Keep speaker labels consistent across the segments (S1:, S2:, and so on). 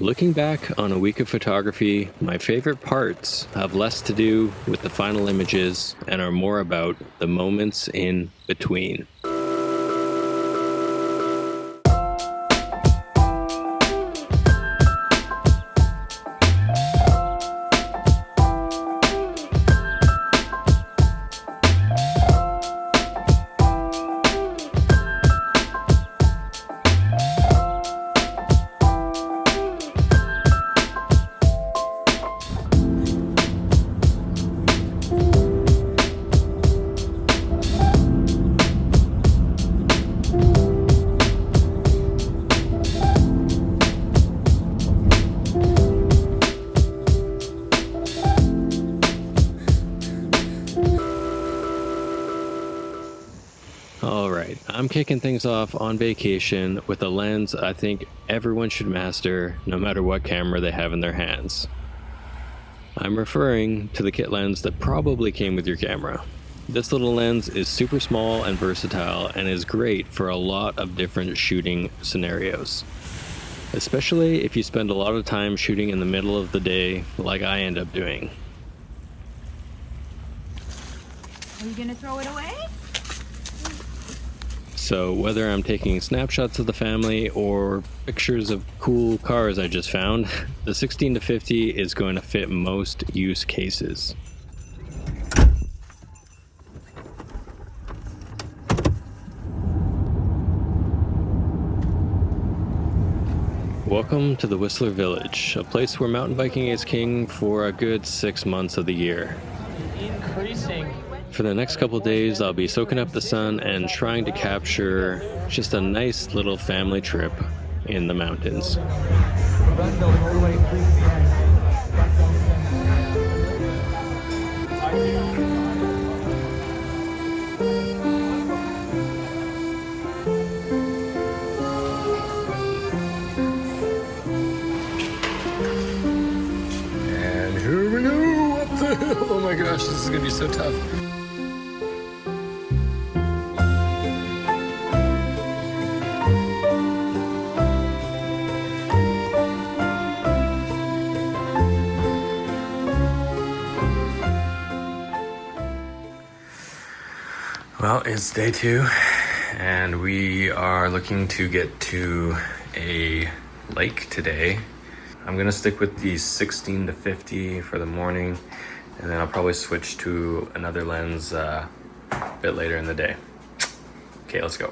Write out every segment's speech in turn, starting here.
S1: Looking back on a week of photography, my favorite parts have less to do with the final images and are more about the moments in between. Alright, I'm kicking things off on vacation with a lens I think everyone should master no matter what camera they have in their hands. I'm referring to the kit lens that probably came with your camera. This little lens is super small and versatile and is great for a lot of different shooting scenarios. Especially if you spend a lot of time shooting in the middle of the day like I end up doing.
S2: Are you gonna throw it away?
S1: So whether I'm taking snapshots of the family or pictures of cool cars I just found, the 16-50 is going to fit most use cases. Welcome to the Whistler Village, a place where mountain biking is king for a good 6 months of the year. For the next couple days, I'll be soaking up the sun and trying to capture just a nice little family trip in the mountains.
S3: And here we go up the hill. Oh my gosh, this is gonna be so tough. Well, it's day 2, and we are looking to get to a lake today. I'm gonna stick with the 16-50 for the morning, and then I'll probably switch to another lens a bit later in the day. Okay, let's go.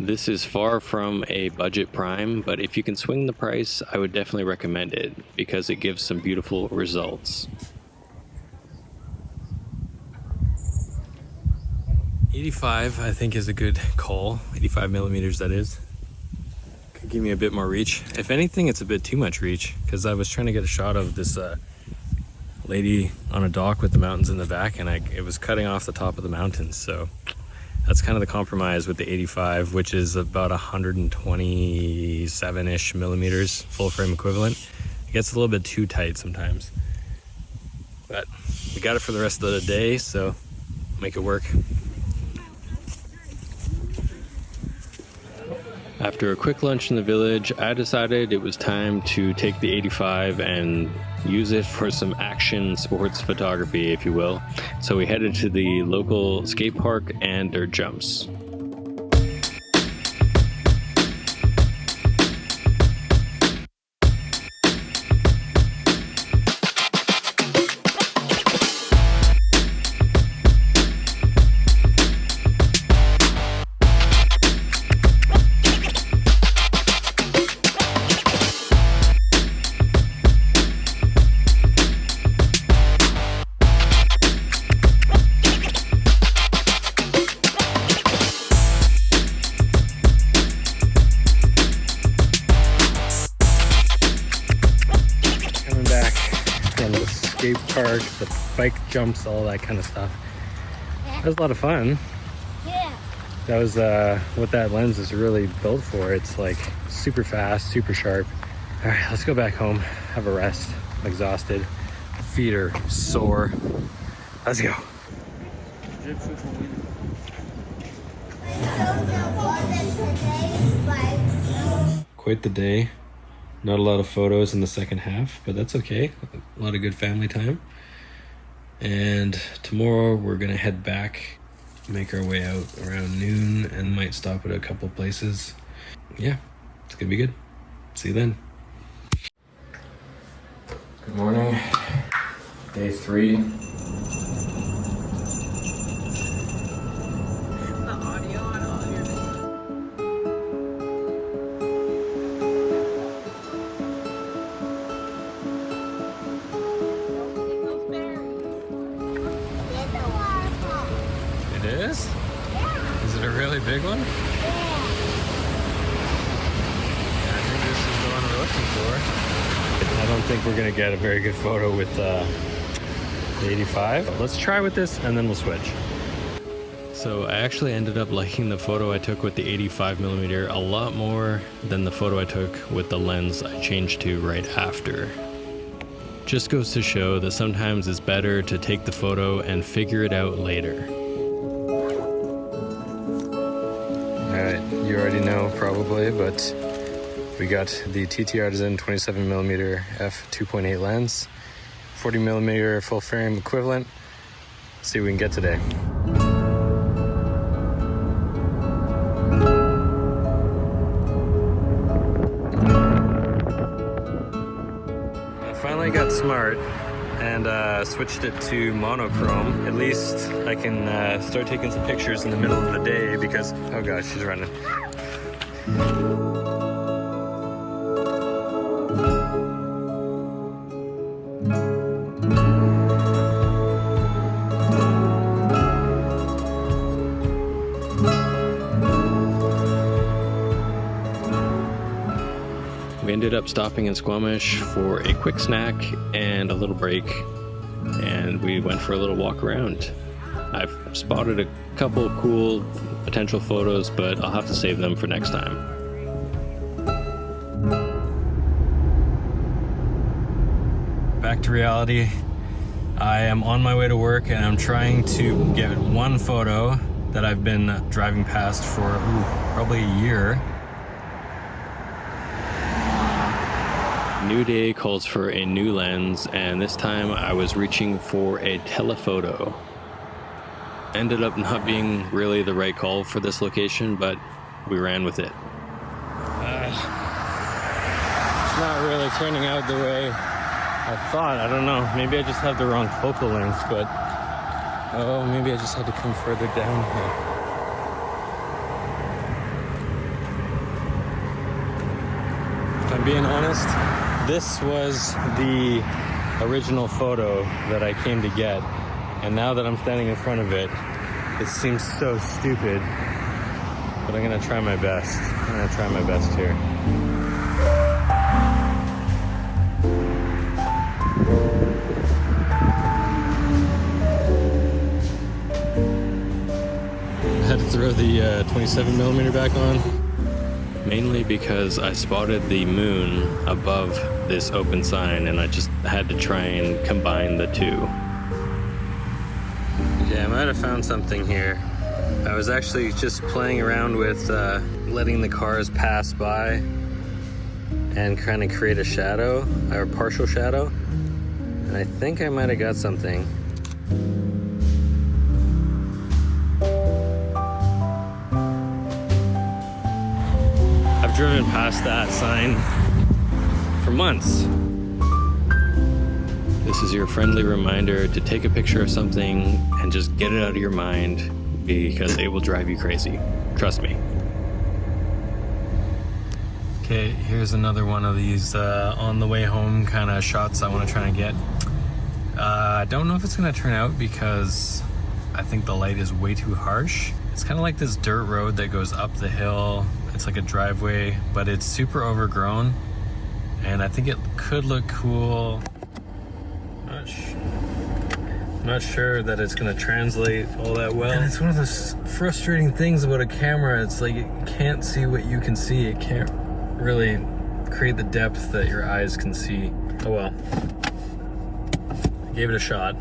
S1: This is far from a budget prime, but if you can swing the price, I would definitely recommend it because it gives some beautiful results. 85, I think, is a good call. 85 millimeters, that is. Could give me a bit more reach. If anything, it's a bit too much reach because I was trying to get a shot of this lady on a dock with the mountains in the back, and it was cutting off the top of the mountains, so that's kind of the compromise with the 85, which is about 127-ish millimeters, full frame equivalent. It gets a little bit too tight sometimes. But we got it for the rest of the day, so make it work. After a quick lunch in the village, I decided it was time to take the 85 and use it for some action sports photography, if you will. So we headed to the local skate park and dirt jumps.
S4: and the skate park, the bike jumps, all that kind of stuff. That was a lot of fun.
S5: Yeah.
S4: That was what that lens is really built for. It's like super fast, super sharp. All right, let's go back home, have a rest. I'm exhausted. Feet are sore. Let's go. Quite the day. Not a lot of photos in the second half, but that's okay. A lot of good family time. And tomorrow we're gonna head back, make our way out around noon, and might stop at a couple places. Yeah, it's gonna be good. See you then. Good morning. Day 3.
S2: The audio on all your
S4: It is?
S5: Yeah.
S4: Is it a really big one? I think this is the one we're looking for. I don't think we're gonna get a very good photo with the 85. Let's try with this and then we'll switch.
S1: So I actually ended up liking the photo I took with the 85mm a lot more than the photo I took with the lens I changed to right after. Just goes to show that sometimes it's better to take the photo and figure it out later.
S4: Alright, you already know probably, but we got the TTArtisan 27mm f2.8 lens, 40mm full frame equivalent. Let's see what we can get today. I finally got smart and switched it to monochrome. At least I can start taking some pictures in the middle of the day because, oh gosh, she's running.
S1: We ended up stopping in Squamish for a quick snack and a little break, and we went for a little walk around. I've spotted a couple cool potential photos, but I'll have to save them for next time.
S4: Back to reality. I am on my way to work and I'm trying to get one photo that I've been driving past for probably a year.
S1: New day calls for a new lens, and this time I was reaching for a telephoto. Ended up not being really the right call for this location, but we ran with it.
S4: It's not really turning out the way I thought. I don't know. Maybe I just have the wrong focal length, but oh, maybe I just had to come further down here. If I'm being honest, this was the original photo that I came to get, and now that I'm standing in front of it, it seems so stupid, but I'm gonna try my best. I'm gonna try my best here. I had to throw the 27mm back on.
S1: Mainly because I spotted the moon above this open sign, and I just had to try and combine the two.
S4: Yeah, I might have found something here. I was actually just playing around with letting the cars pass by and kind of create a shadow, or partial shadow. And I think I might have got something. I've driven past that sign for months.
S1: This is your friendly reminder to take a picture of something and just get it out of your mind, because it will drive you crazy. Trust me.
S4: Okay, here's another one of these on the way home kind of shots I want to try and get. I don't know if it's going to turn out because I think the light is way too harsh. It's kind of like this dirt road that goes up the hill. It's like a driveway, but it's super overgrown, and I think it could look cool which I'm not sure that it's gonna translate all that well. And it's one of those frustrating things about a camera. It's like it can't see what you can see. It can't really create the depth that your eyes can see. Oh well. I gave it a shot.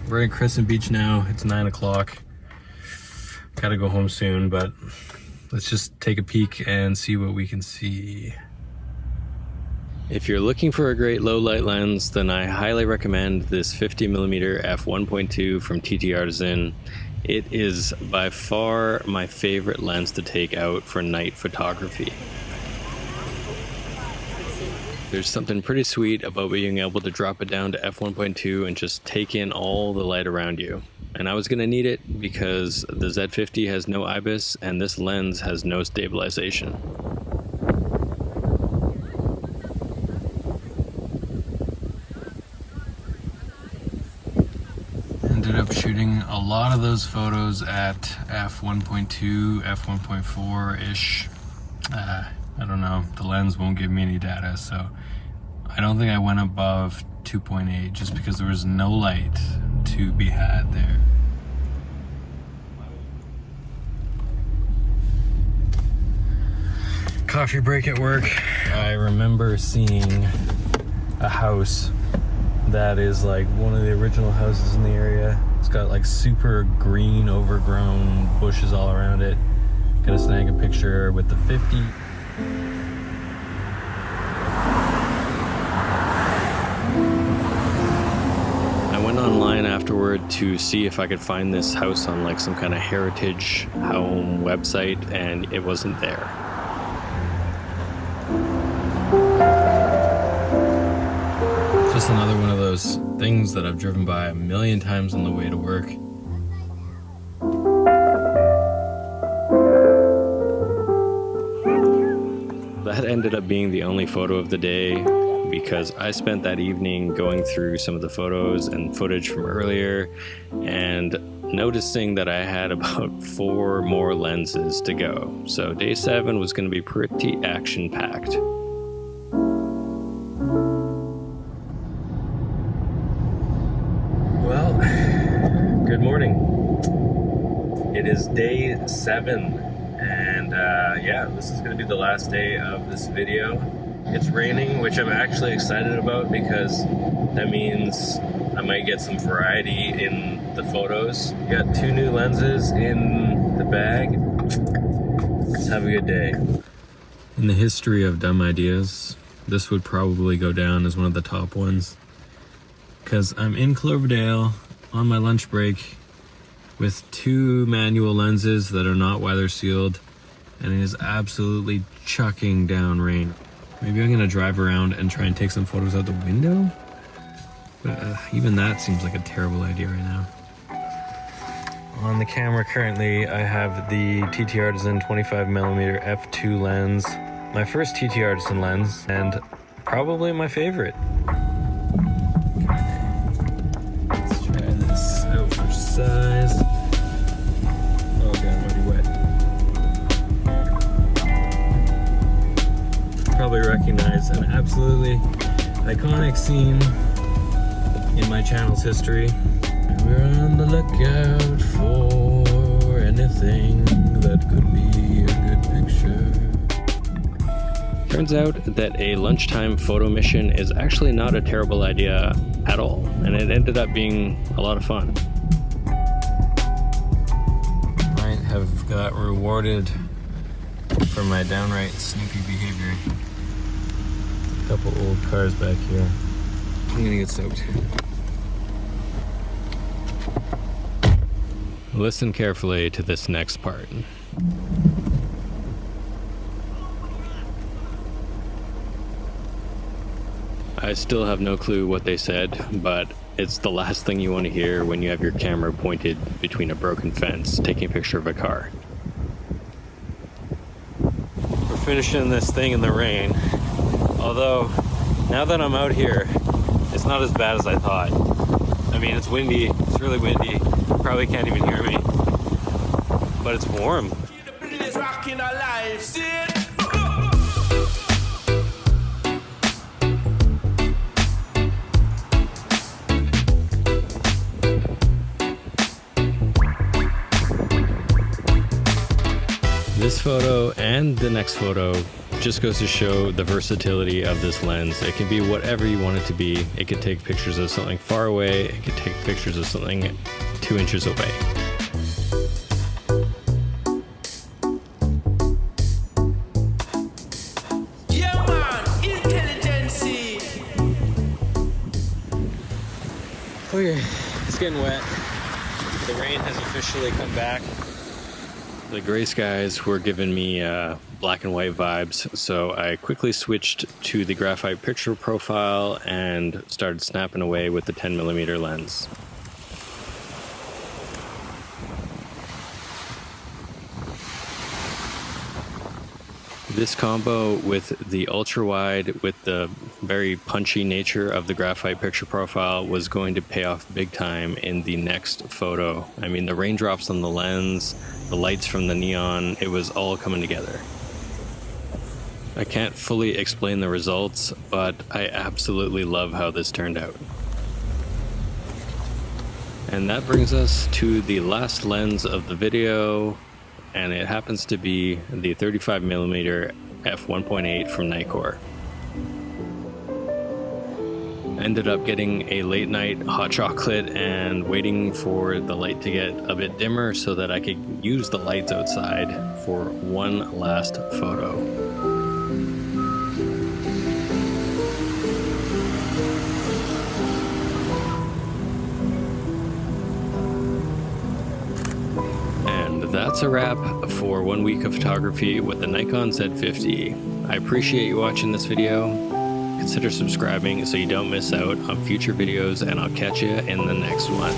S4: We're at Crescent Beach now. It's 9 o'clock. Gotta go home soon, but let's just take a peek and see what we can see.
S1: If you're looking for a great low light lens, then I highly recommend this 50mm f1.2 from TTArtisan. It is by far my favorite lens to take out for night photography. There's something pretty sweet about being able to drop it down to f1.2 and just take in all the light around you. And I was going to need it because the Z50 has no IBIS and this lens has no stabilization.
S4: Ended up shooting a lot of those photos at f1.2, f1.4-ish. I don't know, the lens won't give me any data, so I don't think I went above 2.8 just because there was no light to be had there. Coffee break at work. I remember seeing a house that is like one of the original houses in the area. It's got like super green overgrown bushes all around it. Gonna snag a picture with the 50.
S1: I went online afterward to see if I could find this house on like some kind of heritage home website, and it wasn't there.
S4: Just another one of those things that I've driven by a million times on the way to work.
S1: That ended up being the only photo of the day because I spent that evening going through some of the photos and footage from earlier and noticing that I had about 4 more lenses to go. So day 7 was going to be pretty action-packed.
S4: Well, good morning. It is day 7. And yeah, this is going to be the last day of this video. It's raining, which I'm actually excited about because that means I might get some variety in the photos. Got 2 new lenses in the bag. Let's have a good day. In the history of dumb ideas, this would probably go down as one of the top ones. Because I'm in Cloverdale on my lunch break with 2 manual lenses that are not weather sealed, and it is absolutely chucking down rain. Maybe I'm gonna drive around and try and take some photos out the window, but even that seems like a terrible idea right now. On the camera currently, I have the TTArtisan 25mm f2 lens, my first TTArtisan lens, and probably my favorite. Let's try this out for size. Oh god, I'm already wet. probably recognize an absolutely iconic scene in my channel's history. We're on the lookout for anything that could be a good picture.
S1: Turns out that a lunchtime photo mission is actually not a terrible idea at all, and it ended up being a lot of fun.
S4: I have got rewarded for my downright snoopy behavior. A couple old cars back here. I'm gonna get soaked.
S1: Listen carefully to this next part. I still have no clue what they said, but it's the last thing you want to hear when you have your camera pointed between a broken fence taking a picture of a car.
S4: We're finishing this thing in the rain. Although, now that I'm out here, it's not as bad as I thought. I mean, it's windy, it's really windy. You probably can't even hear me. But it's warm.
S1: This photo and the next photo just goes to show the versatility of this lens. It can be whatever you want it to be. It could take pictures of something far away. It could take pictures of something 2 inches away.
S2: Yeah, man, intelligence.
S4: Okay, it's getting wet. The rain has officially come back.
S1: The gray skies were giving me black and white vibes, so I quickly switched to the graphite picture profile and started snapping away with the 10mm lens. This combo with the ultra wide, with the very punchy nature of the graphite picture profile, was going to pay off big time in the next photo. I mean, the raindrops on the lens, the lights from the neon, it was all coming together. I can't fully explain the results, but I absolutely love how this turned out. And that brings us to the last lens of the video, and it happens to be the 35mm f1.8 from Nikkor. Ended up getting a late night hot chocolate and waiting for the light to get a bit dimmer so that I could use the lights outside for one last photo. That's a wrap for 1 week of photography with the Nikon Z50. I appreciate you watching this video. Consider subscribing so you don't miss out on future videos, and I'll catch you in the next one.